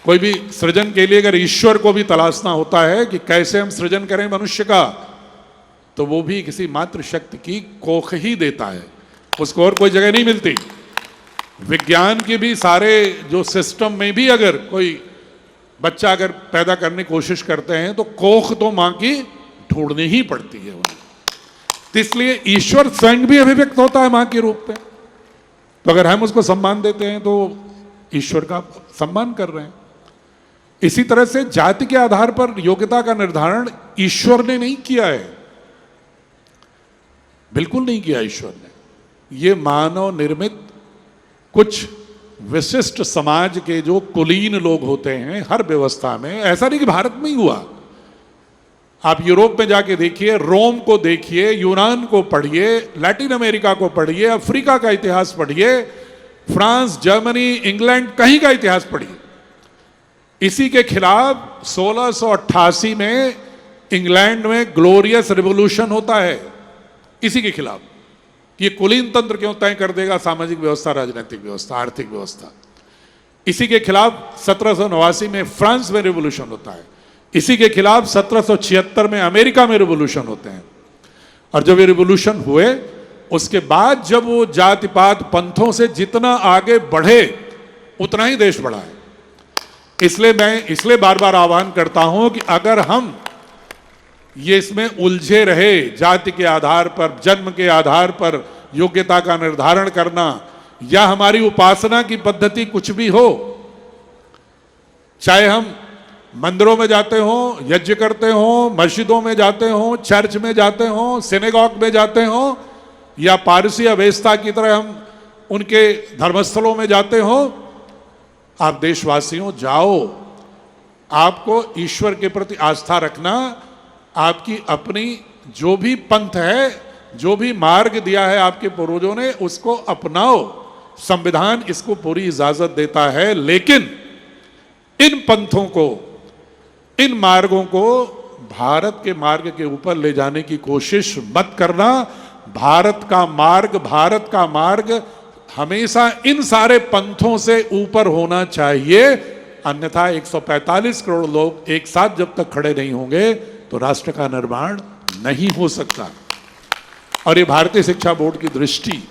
कोई भी सृजन के लिए अगर ईश्वर को भी तलाशना होता है कि कैसे हम सृजन करें मनुष्य का, तो वो भी किसी मातृशक्ति की कोख ही देता है, उसको और कोई जगह नहीं मिलती। विज्ञान के भी सारे जो सिस्टम में भी अगर कोई बच्चा अगर पैदा करने की कोशिश करते हैं तो कोख तो मां की ढूंढनी ही पड़ती है उन्हें। तो इसलिए ईश्वर स्वयं भी अभिव्यक्त होता है मां के रूप में। तो अगर हम उसको सम्मान देते हैं तो ईश्वर का सम्मान कर रहे हैं। इसी तरह से जाति के आधार पर योग्यता का निर्धारण ईश्वर ने नहीं किया है, बिल्कुल नहीं किया ईश्वर ने। ये मानव निर्मित कुछ विशिष्ट समाज के जो कुलीन लोग होते हैं हर व्यवस्था में, ऐसा नहीं कि भारत में ही हुआ। आप यूरोप में जाके देखिए, रोम को देखिए, यूनान को पढ़िए, लैटिन अमेरिका को पढ़िए, अफ्रीका का इतिहास पढ़िए, फ्रांस, जर्मनी, इंग्लैंड, कहीं का इतिहास पढ़िए। इसी के खिलाफ 1688 में इंग्लैंड में ग्लोरियस रिवॉल्यूशन होता है, इसी के खिलाफ। ये कुलीन तंत्र क्यों तय कर देगा सामाजिक व्यवस्था, राजनीतिक व्यवस्था, आर्थिक व्यवस्था। इसी के खिलाफ 1789 में फ्रांस में रिवॉल्यूशन होता है। इसी के खिलाफ 1776 में अमेरिका में रिवॉल्यूशन होते हैं। और जब ये रिवॉल्यूशन हुए उसके बाद जब वो जाति पात पंथों से जितना आगे बढ़े उतना ही देश बढ़ा है। इसलिए मैं बार बार आह्वान करता हूं कि अगर हम ये इसमें उलझे रहे, जाति के आधार पर, जन्म के आधार पर योग्यता का निर्धारण करना, या हमारी उपासना की पद्धति कुछ भी हो, चाहे हम मंदिरों में जाते हो, यज्ञ करते हो, मस्जिदों में जाते हो, चर्च में जाते हो, सिनेगॉग में जाते हो, या पारसी अवेस्ता की तरह हम उनके धर्मस्थलों में जाते हो, आप देशवासियों जाओ। आपको ईश्वर के प्रति आस्था रखना, आपकी अपनी जो भी पंथ है, जो भी मार्ग दिया है आपके पूर्वजों ने, उसको अपनाओ। संविधान इसको पूरी इजाजत देता है, लेकिन इन पंथों को, इन मार्गों को भारत के मार्ग के ऊपर ले जाने की कोशिश मत करना। भारत का मार्ग हमेशा इन सारे पंथों से ऊपर होना चाहिए, अन्यथा 145 करोड़ लोग एक साथ जब तक खड़े नहीं होंगे तो राष्ट्र का निर्माण नहीं हो सकता। और ये भारतीय शिक्षा बोर्ड की दृष्टि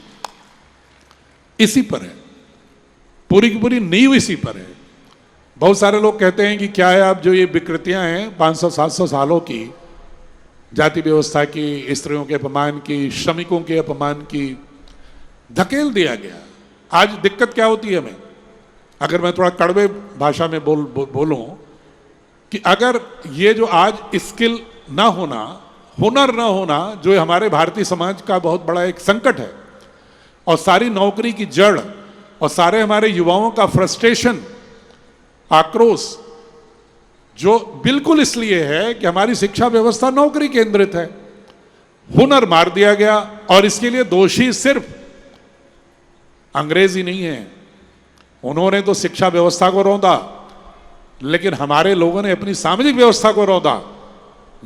इसी पर है, पूरी की पूरी नींव इसी पर है। बहुत सारे लोग कहते हैं कि क्या है, अब जो ये विकृतियां हैं 500-700 सालों की, जाति व्यवस्था की, स्त्रियों के अपमान की, श्रमिकों के अपमान की, धकेल दिया गया। आज दिक्कत क्या होती है हमें, अगर मैं थोड़ा कड़वे भाषा में बोलूं कि अगर ये जो आज स्किल ना होना, हुनर ना होना, जो हमारे भारतीय समाज का बहुत बड़ा एक संकट है, और सारी नौकरी की जड़ और सारे हमारे युवाओं का फ्रस्ट्रेशन, आक्रोश, जो बिल्कुल इसलिए है कि हमारी शिक्षा व्यवस्था नौकरी केंद्रित है, हुनर मार दिया गया। और इसके लिए दोषी सिर्फ अंग्रेज ही नहीं है, उन्होंने तो शिक्षा व्यवस्था को रौंदा, लेकिन हमारे लोगों ने अपनी सामाजिक व्यवस्था को रौंदा।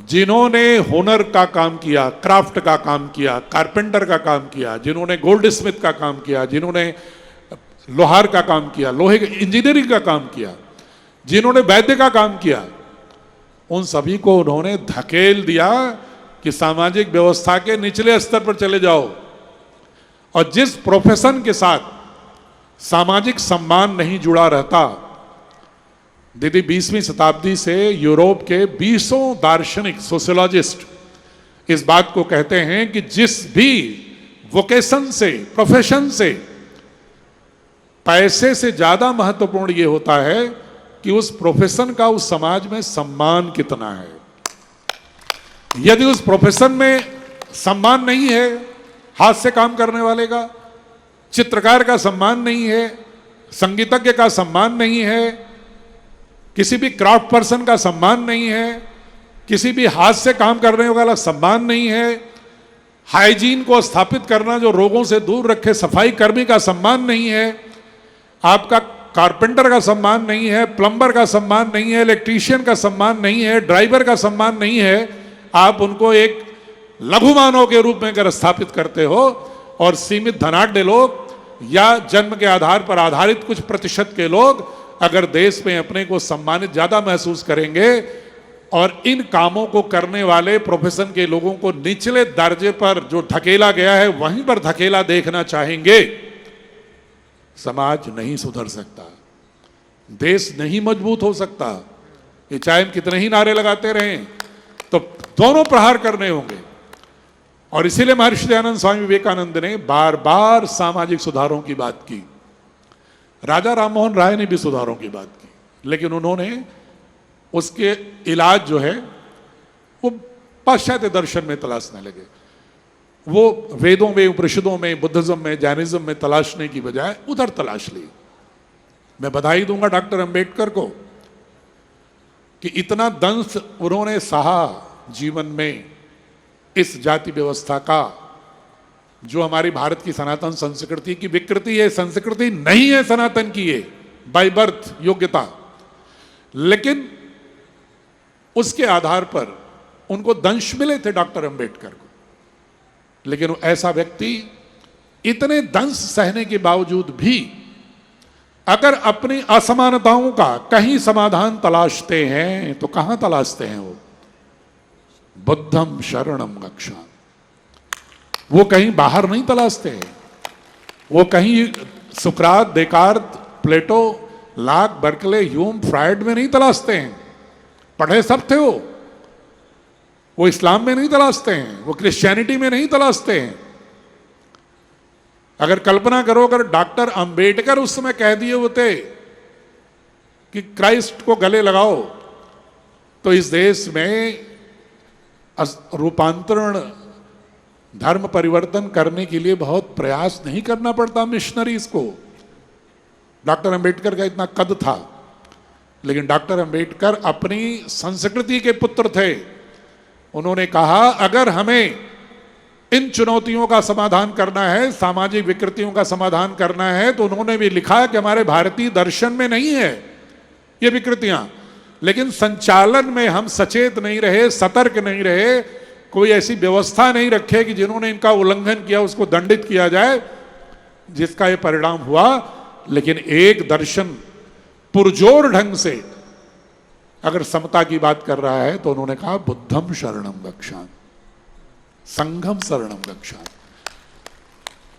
जिन्होंने हुनर का काम किया, क्राफ्ट का काम किया, कारपेंटर का काम किया, जिन्होंने गोल्ड स्मिथ का काम किया, जिन्होंने लोहार का काम किया, लोहे की इंजीनियरिंग का काम किया, जिन्होंने वैद्य का काम किया, उन सभी को उन्होंने धकेल दिया कि सामाजिक व्यवस्था के निचले स्तर पर चले जाओ। और जिस प्रोफेशन के साथ सामाजिक सम्मान नहीं जुड़ा रहता, दीदी 20वीं शताब्दी से यूरोप के 20 दार्शनिक सोशियोलॉजिस्ट इस बात को कहते हैं कि जिस भी वोकेशन से, प्रोफेशन से पैसे से ज्यादा महत्वपूर्ण यह होता है कि उस प्रोफेशन का उस समाज में सम्मान कितना है। यदि उस प्रोफेशन में सम्मान नहीं है, हाथ से काम करने वाले का, चित्रकार का सम्मान नहीं है, संगीतज्ञ का सम्मान नहीं है, किसी भी क्राफ्ट पर्सन का सम्मान नहीं है, किसी भी हाथ से काम करने वाला सम्मान नहीं है, हाइजीन को स्थापित करना जो रोगों से दूर रखे सफाई कर्मी का सम्मान नहीं है, आपका कारपेंटर का सम्मान नहीं है, प्लम्बर का सम्मान नहीं है, इलेक्ट्रीशियन का सम्मान नहीं है, ड्राइवर का सम्मान नहीं है, आप उनको एक लघु मानव के रूप में अगर स्थापित करते हो और सीमित धनाढ्य लोग या जन्म के आधार पर आधारित कुछ प्रतिशत के लोग अगर देश में अपने को सम्मानित ज्यादा महसूस करेंगे और इन कामों को करने वाले प्रोफेशन के लोगों को निचले दर्जे पर जो धकेला गया है वहीं पर धकेला देखना चाहेंगे, समाज नहीं सुधर सकता, देश नहीं मजबूत हो सकता। ये चाहे हम कितने ही नारे लगाते रहें, तो दोनों प्रहार करने होंगे। और इसीलिए महर्षि दयानंद स्वामी विवेकानंद ने बार बार सामाजिक सुधारों की बात की। राजा राममोहन राय ने भी सुधारों की बात की, लेकिन उन्होंने उसके इलाज जो है वो पाश्चात्य दर्शन में तलाशने लगे। वो वेदों में, उपनिषदों में, बुद्धिज्म में, जैनिज्म में तलाशने की बजाय उधर तलाश ली। मैं बधाई दूंगा डॉक्टर अंबेडकर को कि इतना दंश उन्होंने सहा जीवन में इस जाति व्यवस्था का, जो हमारी भारत की सनातन संस्कृति की विकृति है। संस्कृति नहीं है सनातन की, ये बाय बर्थ योग्यता, लेकिन उसके आधार पर उनको दंश मिले थे डॉक्टर अंबेडकर को। लेकिन ऐसा व्यक्ति इतने दंश सहने के बावजूद भी अगर अपनी असमानताओं का कहीं समाधान तलाशते हैं तो कहां तलाशते हैं? वो बुद्धम शरणम गच्छामि, वो कहीं बाहर नहीं तलाशते हैं, वो कहीं सुकरात, देकार्त, प्लेटो, लाक, बर्कले, ह्यूम, फ्रायड में नहीं तलाशते हैं। पढ़े सब थे वो इस्लाम में नहीं तलाशते हैं, वो क्रिश्चियनिटी में नहीं तलाशते हैं। अगर कल्पना करो, अगर डॉक्टर अंबेडकर उस समय कह दिए होते कि क्राइस्ट को गले लगाओ, तो इस देश में रूपांतरण, धर्म परिवर्तन करने के लिए बहुत प्रयास नहीं करना पड़ता मिशनरीज को। डॉक्टर अंबेडकर का इतना कद था, लेकिन डॉक्टर अंबेडकर अपनी संस्कृति के पुत्र थे। उन्होंने कहा अगर हमें इन चुनौतियों का समाधान करना है, सामाजिक विकृतियों का समाधान करना है, तो उन्होंने भी लिखा कि हमारे भारतीय दर्शन में नहीं है ये विकृतियां, लेकिन संचालन में हम सचेत नहीं रहे, सतर्क नहीं रहे, कोई ऐसी व्यवस्था नहीं रखे कि जिन्होंने इनका उल्लंघन किया उसको दंडित किया जाए, जिसका ये परिणाम हुआ। लेकिन एक दर्शन पुरजोर ढंग से अगर समता की बात कर रहा है तो उन्होंने कहा बुद्धम शरणम गच्छामि, संघम शरणम गच्छामि।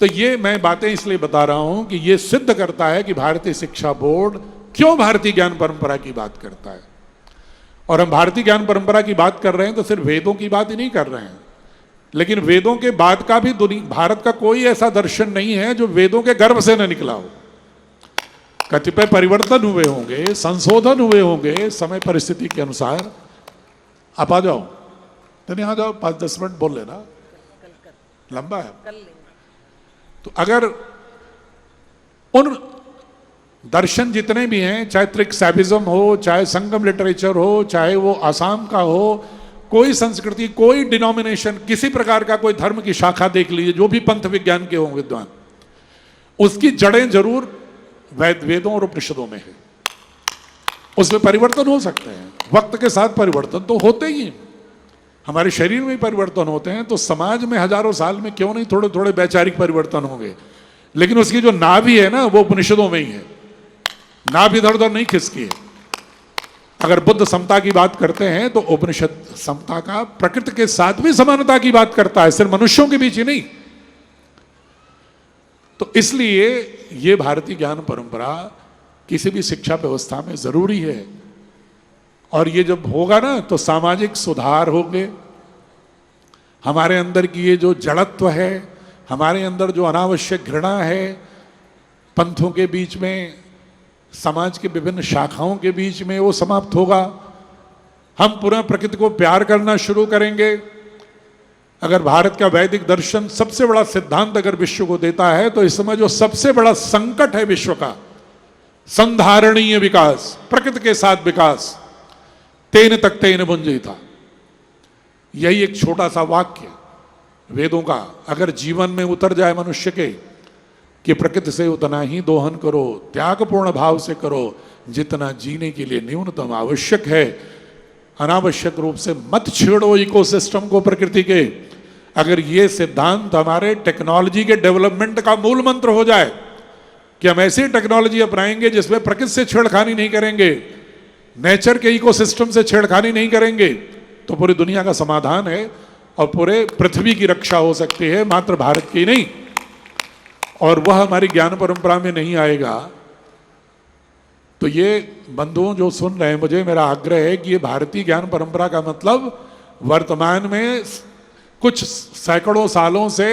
तो ये मैं बातें इसलिए बता रहा हूं कि ये सिद्ध करता है कि भारतीय शिक्षा बोर्ड क्यों भारतीय ज्ञान परंपरा की बात करता है। और हम भारतीय ज्ञान परंपरा की बात कर रहे हैं तो सिर्फ वेदों की बात ही नहीं कर रहे हैं, लेकिन वेदों के बाद का भी भारत का कोई ऐसा दर्शन नहीं है जो वेदों के गर्भ से न निकला हो। कतिपय परिवर्तन हुए होंगे, संशोधन हुए होंगे समय परिस्थिति के अनुसार। आप आ जाओ, नहीं आ जाओ, 5-10 मिनट बोल लेना, लंबा है। तो अगर उन दर्शन जितने भी हैं, चाहे त्रिकसैबिज्म हो, चाहे संगम लिटरेचर हो, चाहे वो आसाम का हो, कोई संस्कृति, कोई डिनोमिनेशन, किसी प्रकार का कोई धर्म की शाखा देख लीजिए, जो भी पंथ विज्ञान के हों विद्वान, उसकी जड़ें जरूर वेदों और उपनिषदों में है। उसमें परिवर्तन हो सकते हैं, वक्त के साथ परिवर्तन तो होते ही हैं, हमारे शरीर में परिवर्तन होते हैं, तो समाज में हजारों साल में क्यों नहीं थोड़े थोड़े वैचारिक परिवर्तन होंगे, लेकिन उसकी जो नाभि है ना वो उपनिषदों में ही है, नाभि इधर उधर नहीं खिसकी है। अगर बुद्ध समता की बात करते हैं तो उपनिषद समता का प्रकृति के साथ भी समानता की बात करता है, सिर्फ मनुष्यों के बीच ही नहीं। तो इसलिए ये भारतीय ज्ञान परंपरा किसी भी शिक्षा व्यवस्था में जरूरी है। और ये जब होगा ना तो सामाजिक सुधार होंगे। हमारे अंदर की ये जो जड़त्व है, हमारे अंदर जो अनावश्यक घृणा है, पंथों के बीच में, समाज के विभिन्न शाखाओं के बीच में, वो समाप्त होगा। हम पुनः प्रकृति को प्यार करना शुरू करेंगे। अगर भारत का वैदिक दर्शन सबसे बड़ा सिद्धांत अगर विश्व को देता है तो इस समय जो सबसे बड़ा संकट है विश्व का, संधारणीय विकास, प्रकृति के साथ विकास, तेन तक तेन भुंजिता, यही एक छोटा सा वाक्य वेदों का अगर जीवन में उतर जाए मनुष्य के, कि प्रकृति से उतना ही दोहन करो, त्यागपूर्ण भाव से करो जितना जीने के लिए न्यूनतम आवश्यक है, अनावश्यक रूप से मत छेड़ो इकोसिस्टम को प्रकृति के। अगर ये सिद्धांत हमारे टेक्नोलॉजी के डेवलपमेंट का मूल मंत्र हो जाए कि हम ऐसी टेक्नोलॉजी अपनाएंगे जिसमें प्रकृति से छेड़खानी नहीं करेंगे, नेचर के इकोसिस्टम से छेड़खानी नहीं करेंगे, तो पूरी दुनिया का समाधान है और पूरे पृथ्वी की रक्षा हो सकती है, मात्र भारत की नहीं। और वह हमारी ज्ञान परंपरा में नहीं आएगा। तो ये बंधुओं जो सुन रहे हैं, मुझे मेरा आग्रह है कि ये भारतीय ज्ञान परंपरा का मतलब वर्तमान में कुछ सैकड़ों सालों से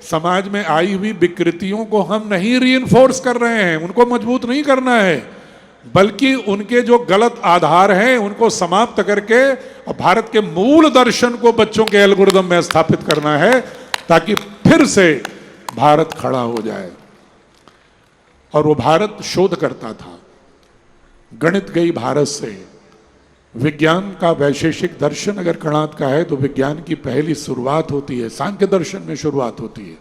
समाज में आई हुई विकृतियों को हम नहीं रीइंफोर्स कर रहे हैं, उनको मजबूत नहीं करना है, बल्कि उनके जो गलत आधार हैं उनको समाप्त करके और भारत के मूल दर्शन को बच्चों के एल्गोरिदम में स्थापित करना है, ताकि फिर से भारत खड़ा हो जाए। और वो भारत शोध करता था, गणित गई भारत से, विज्ञान का वैशेषिक दर्शन अगर कणाद का है तो विज्ञान की पहली शुरुआत होती है, सांख्य दर्शन में शुरुआत होती है।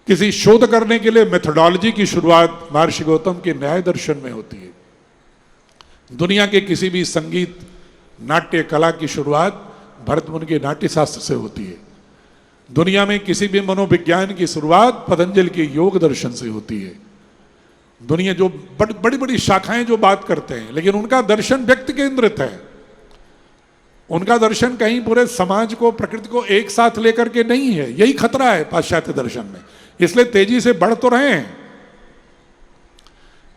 किसी शोध करने के लिए मेथोडोलॉजी की शुरुआत महर्षि गौतम के न्याय दर्शन में होती है। दुनिया के किसी भी संगीत नाट्य कला की शुरुआत भरत मुनि के नाट्य शास्त्र से होती है। दुनिया में किसी भी मनोविज्ञान की शुरुआत पतंजलि के योग दर्शन से होती है। दुनिया जो बड़ी बड़ी शाखाएं जो बात करते हैं, लेकिन उनका दर्शन व्यक्ति केंद्रित है, उनका दर्शन कहीं पूरे समाज को, प्रकृति को एक साथ लेकर के नहीं है। यही खतरा है पाश्चात्य दर्शन में, इसलिए तेजी से बढ़ तो रहे हैं।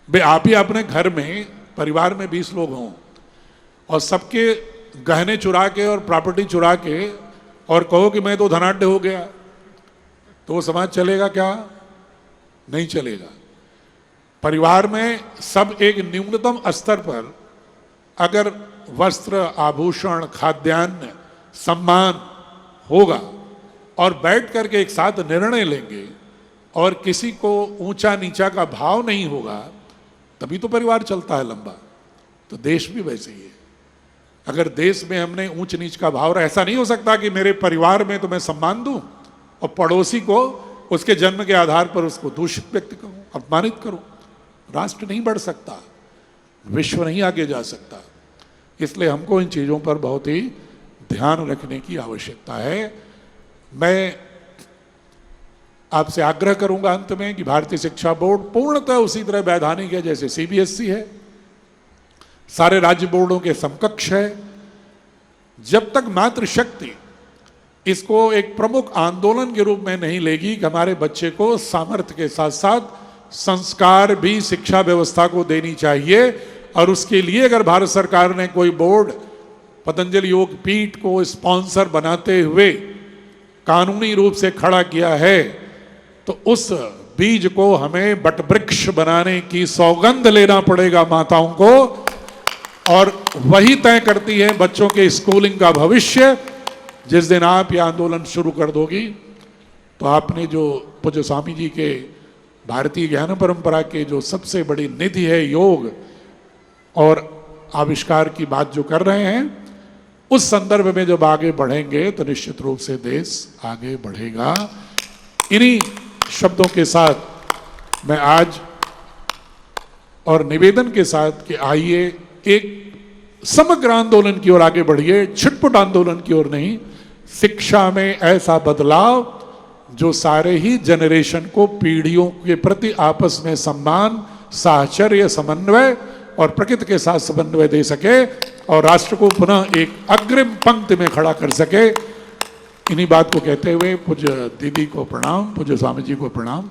बे आप ही अपने घर में परिवार में 20 लोग हों और सबके गहने चुरा के और प्रॉपर्टी चुरा के और कहो कि मैं तो धनाढ्य हो गया, तो वो समाज चलेगा क्या? नहीं चलेगा। परिवार में सब एक न्यूनतम स्तर पर अगर वस्त्र, आभूषण, खाद्यान्न, सम्मान होगा और बैठ करके एक साथ निर्णय लेंगे और किसी को ऊंचा नीचा का भाव नहीं होगा, तभी तो परिवार चलता है लंबा। तो देश भी वैसे ही है। अगर देश में हमने ऊंच नीच का भाव, ऐसा नहीं हो सकता कि मेरे परिवार में तो मैं सम्मान दूं और पड़ोसी को उसके जन्म के आधार पर उसको दूषित व्यक्त करूं, अपमानित करूं। राष्ट्र नहीं बढ़ सकता, विश्व नहीं आगे जा सकता। इसलिए हमको इन चीज़ों पर बहुत ही ध्यान रखने की आवश्यकता है। मैं आपसे आग्रह करूंगा अंत में कि भारतीय शिक्षा बोर्ड पूर्णतः उसी तरह वैधानिक है जैसे सीबीएसई है, सारे राज्य बोर्डों के समकक्ष है। जब तक मातृशक्ति इसको एक प्रमुख आंदोलन के रूप में नहीं लेगी कि हमारे बच्चे को सामर्थ्य के साथ साथ संस्कार भी शिक्षा व्यवस्था को देनी चाहिए, और उसके लिए अगर भारत सरकार ने कोई बोर्ड पतंजलि योग पीठ को स्पॉन्सर बनाते हुए कानूनी रूप से खड़ा किया है, तो उस बीज को हमें बटवृक्ष बनाने की सौगंध लेना पड़ेगा माताओं को, और वही तय करती है बच्चों के स्कूलिंग का भविष्य। जिस दिन आप ये आंदोलन शुरू कर दोगी, तो आपने जो पूज्य स्वामी जी के भारतीय ज्ञान परंपरा के जो सबसे बड़ी निधि है योग और आविष्कार की बात जो कर रहे हैं, उस संदर्भ में जब आगे बढ़ेंगे तो निश्चित रूप से देश आगे बढ़ेगा। इन्हीं शब्दों के साथ मैं आज और निवेदन के साथ कि आइए एक समग्र आंदोलन की ओर आगे बढ़िए, छिटपुट आंदोलन की ओर नहीं। शिक्षा में ऐसा बदलाव जो सारे ही जनरेशन को पीढ़ियों के प्रति आपस में सम्मान, साहचर्य, समन्वय और प्रकृति के साथ समन्वय दे सके और राष्ट्र को पुनः एक अग्रिम पंक्ति में खड़ा कर सके। इन्हीं बात को कहते हुए पूज्य दीदी को प्रणाम, पूज्य स्वामी जी को प्रणाम।